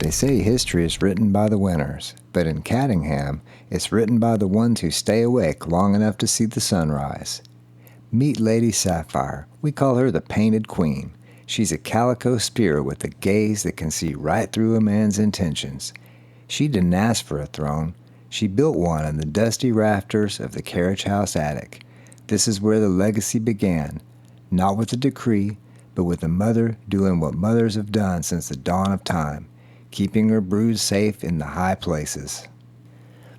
They say history is written by the winners, but in Cattingham, it's written by the ones who stay awake long enough to see the sunrise. Meet Lady Sapphire. We call her the Painted Queen. She's a calico spirit with a gaze that can see right through a man's intentions. She didn't ask for a throne. She built one in the dusty rafters of the carriage house attic. This is where the legacy began, not with a decree, but with a mother doing what mothers have done since the dawn of time, keeping her brood safe in the high places.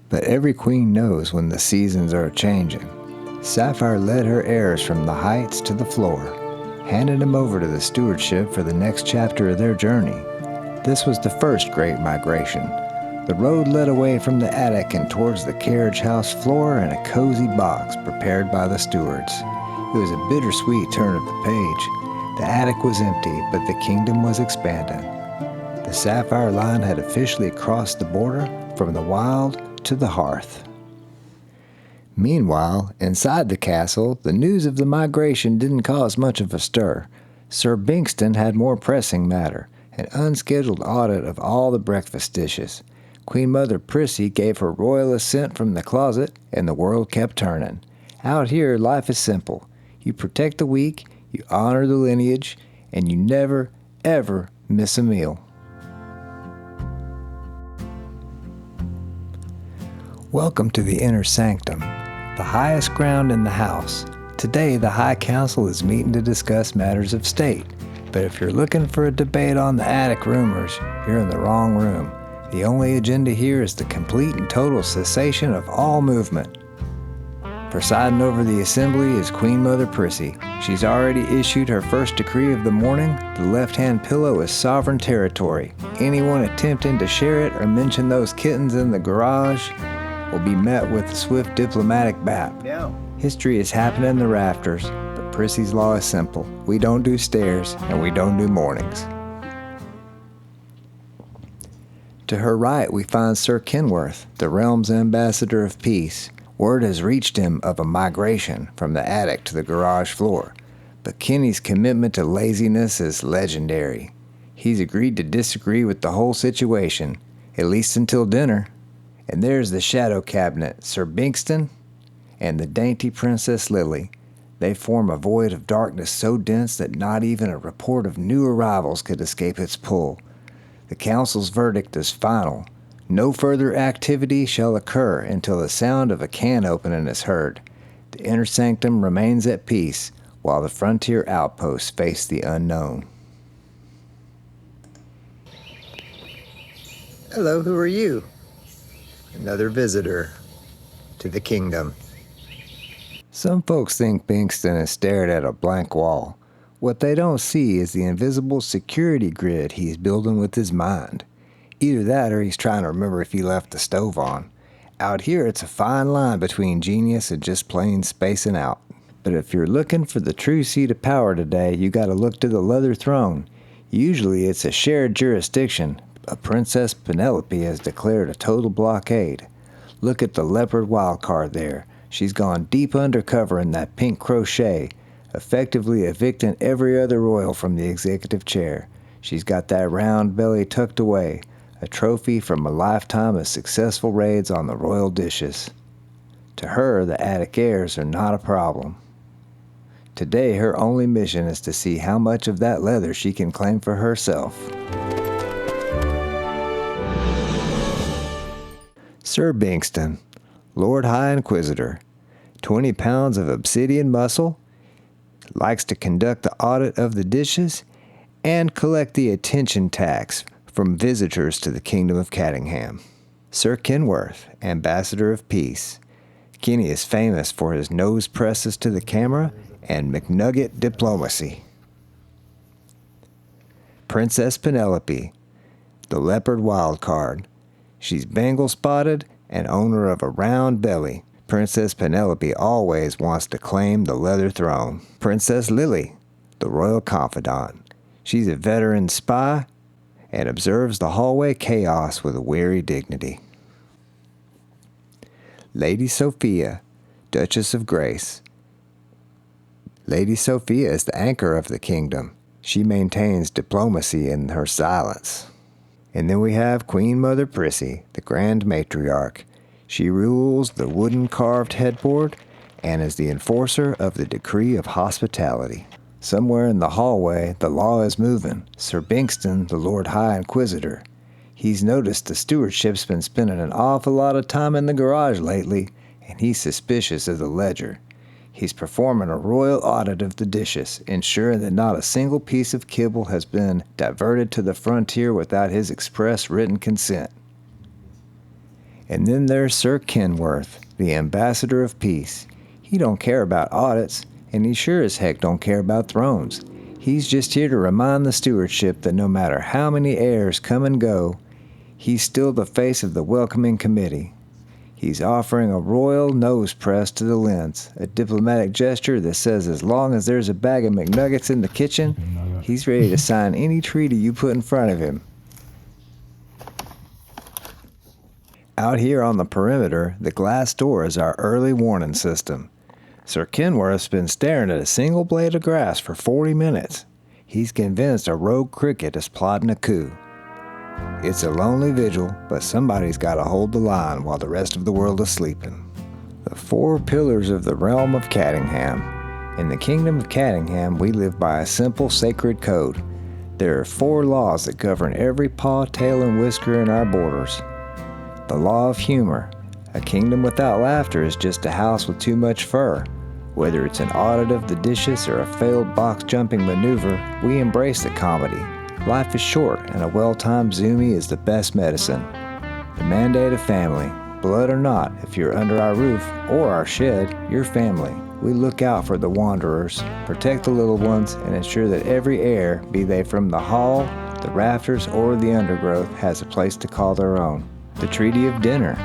But every queen knows when the seasons are changing. Sapphire led her heirs from the heights to the floor, handed them over to the stewardship for the next chapter of their journey. This was the first great migration. The road led away from the attic and towards the carriage house floor and a cozy box prepared by the stewards. It was a bittersweet turn of the page. The attic was empty, but the kingdom was expanding. The Sapphire line had officially crossed the border from the wild to the hearth. Meanwhile, inside the castle, the news of the migration didn't cause much of a stir. Sir Bingston had more pressing matter, an unscheduled audit of all the breakfast dishes. Queen Mother Prissy gave her royal assent from the closet, and the world kept turning. Out here, life is simple. You protect the weak, you honor the lineage, and you never, ever miss a meal. Welcome to the inner sanctum, the highest ground in the house. Today, the High Council is meeting to discuss matters of state. But if you're looking for a debate on the attic rumors, you're in the wrong room. The only agenda here is the complete and total cessation of all movement. Presiding over the assembly is Queen Mother Prissy. She's already issued her first decree of the morning. The left-hand pillow is sovereign territory. Anyone attempting to share it or mention those kittens in the garage will be met with a swift diplomatic bap. Yeah. History is happening in the rafters, but Prissy's law is simple. We don't do stairs, and we don't do mornings. To her right, we find Sir Kenworth, the realm's ambassador of peace. Word has reached him of a migration from the attic to the garage floor, but Kenny's commitment to laziness is legendary. He's agreed to disagree with the whole situation, at least until dinner. And there's the shadow cabinet, Sir Bingston and the dainty Princess Lily. They form a void of darkness so dense that not even a report of new arrivals could escape its pull. The council's verdict is final. No further activity shall occur until the sound of a can opening is heard. The inner sanctum remains at peace, while the frontier outposts face the unknown. Hello, who are you? Another visitor to the kingdom. Some folks think Bingston has stared at a blank wall. What they don't see is the invisible security grid he's building with his mind. Either that or he's trying to remember if he left the stove on. Out here, it's a fine line between genius and just plain spacing out. But if you're looking for the true seat of power today, you gotta look to the leather throne. Usually it's a shared jurisdiction. Princess Penelope has declared a total blockade. Look at the leopard wildcard there. She's gone deep undercover in that pink crochet, effectively evicting every other royal from the executive chair. She's got that round belly tucked away, a trophy from a lifetime of successful raids on the royal dishes. To her, the attic heirs are not a problem. Today, her only mission is to see how much of that leather she can claim for herself. Sir Bingston, Lord High Inquisitor, 20 pounds of obsidian muscle, likes to conduct the audit of the dishes, and collect the attention tax from visitors to the Kingdom of Cattingham. Sir Kenworth, Ambassador of Peace. Kenny is famous for his nose presses to the camera and McNugget diplomacy. Princess Penelope, the leopard wildcard. She's bangle-spotted and owner of a round belly. Princess Penelope always wants to claim the leather throne. Princess Lily, the royal confidant. She's a veteran spy and observes the hallway chaos with a weary dignity. Lady Sophia, Duchess of Grace. Lady Sophia is the anchor of the kingdom. She maintains diplomacy in her silence. And then we have Queen Mother Prissy, the Grand Matriarch. She rules the wooden carved headboard and is the enforcer of the decree of hospitality. Somewhere in the hallway, the law is moving. Sir Bingston, the Lord High Inquisitor. He's noticed the stewardship's been spending an awful lot of time in the garage lately, and he's suspicious of the ledger. He's performing a royal audit of the dishes, ensuring that not a single piece of kibble has been diverted to the frontier without his express written consent. And then there's Sir Kenworth, the Ambassador of Peace. He don't care about audits, and he sure as heck don't care about thrones. He's just here to remind the stewardship that no matter how many heirs come and go, he's still the face of the welcoming committee. He's offering a royal nose press to the lens, a diplomatic gesture that says as long as there's a bag of McNuggets in the kitchen, he's ready to sign any treaty you put in front of him. Out here on the perimeter, the glass door is our early warning system. Sir Kenworth's been staring at a single blade of grass for 40 minutes. He's convinced a rogue cricket is plotting a coup. It's a lonely vigil, but somebody's got to hold the line while the rest of the world is sleeping. The 4 pillars of the realm of Cattingham. In the kingdom of Cattingham, we live by a simple sacred code. There are 4 laws that govern every paw, tail, and whisker in our borders. The law of humor. A kingdom without laughter is just a house with too much fur. Whether it's an audit of the dishes or a failed box-jumping maneuver, we embrace the comedy. Life is short, and a well-timed Zoomy is the best medicine. The mandate of family. Blood or not, if you're under our roof or our shed, you're family. We look out for the wanderers, protect the little ones, and ensure that every heir, be they from the hall, the rafters, or the undergrowth, has a place to call their own. The Treaty of Dinner.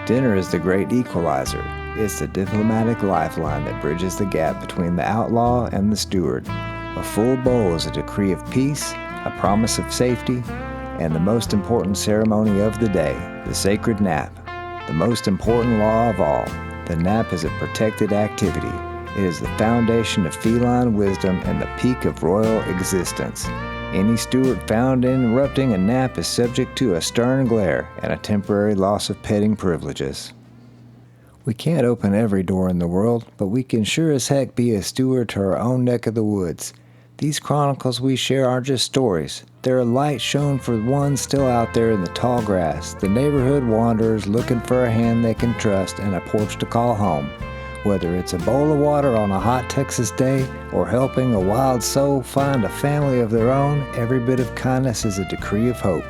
Dinner is the great equalizer. It's the diplomatic lifeline that bridges the gap between the outlaw and the steward. A full bowl is a decree of peace, a promise of safety, and the most important ceremony of the day, the sacred nap. The most important law of all, the nap is a protected activity. It is the foundation of feline wisdom and the peak of royal existence. Any steward found interrupting a nap is subject to a stern glare and a temporary loss of petting privileges. We can't open every door in the world, but we can sure as heck be a steward to our own neck of the woods. These chronicles we share aren't just stories. They're a light shown for ones still out there in the tall grass, the neighborhood wanderers looking for a hand they can trust and a porch to call home. Whether it's a bowl of water on a hot Texas day or helping a wild soul find a family of their own, every bit of kindness is a decree of hope.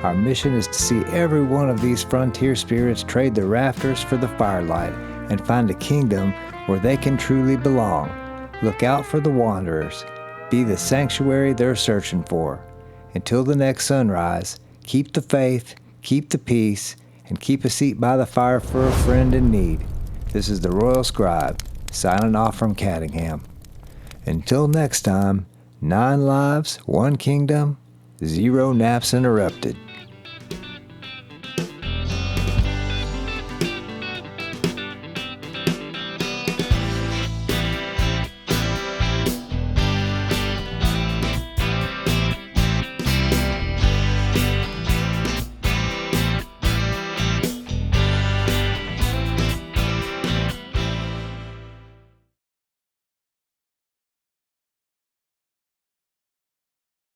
Our mission is to see every one of these frontier spirits trade the rafters for the firelight and find a kingdom where they can truly belong. Look out for the wanderers. Be the sanctuary they're searching for. Until the next sunrise, keep the faith, keep the peace, and keep a seat by the fire for a friend in need. This is the Royal Scribe, signing off from Cattingham. Until next time, 9 lives, 1 kingdom, 0 naps interrupted.